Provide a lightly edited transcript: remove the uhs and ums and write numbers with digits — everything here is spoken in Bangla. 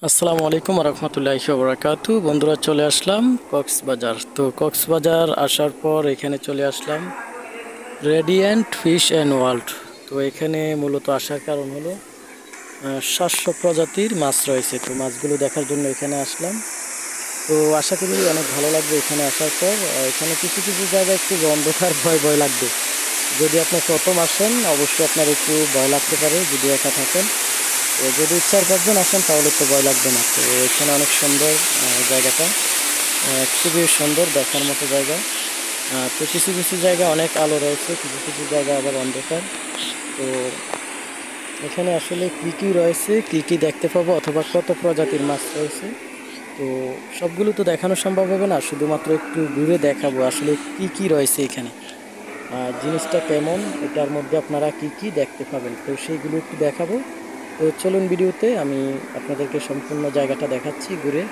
আসসালামু আলাইকুম রহমতুল্লাহি ওয়া বারাকাতু। বন্ধুরা, চলে আসলাম কক্সবাজার। তো কক্সবাজার আসার পর এখানে চলে আসলাম রেডিয়েন্ট ফিশ অ্যান্ড ওয়ার্ল্ড। তো এখানে মূলত আসার কারণ হলো 700 প্রজাতির মাছ রয়েছে। তো মাছগুলো দেখার জন্য এখানে আসলাম। তো আশা করি অনেক ভালো লাগবে এখানে আসার পর। এখানে কিছু কিছু জায়গায় একটু অন্ধকার ভয় ভয় লাগবে। যদি আপনি প্রথম আসেন অবশ্যই আপনার একটু ভয় লাগতে পারে যদি একা থাকেন। তো যদি 4-5 জন আসেন তাহলে তো ভয় লাগবে না। তো এখানে অনেক সুন্দর জায়গাটা, খুবই সুন্দর দেখার মতো জায়গা। তো কিছু কিছু জায়গা অনেক আলো রয়েছে, কিছু কিছু জায়গা আবার অন্ধকার। তো এখানে আসলে কি কি রয়েছে, কি কি দেখতে পাবো, অথবা কত প্রজাতির মাছ রয়েছে, তো সবগুলো তো দেখানো সম্ভব হবে না। শুধুমাত্র একটু ঘুরে দেখাবো আসলে কি কি রয়েছে এখানে, জিনিসটা কেমন, এটার মধ্যে আপনারা কি কি দেখতে পাবেন, তো সেইগুলো একটু দেখাবো। তো চলুন ভিডিওতে আমি আপনাদেরকে সম্পূর্ণ জায়গাটা দেখাচ্ছি ঘুরে।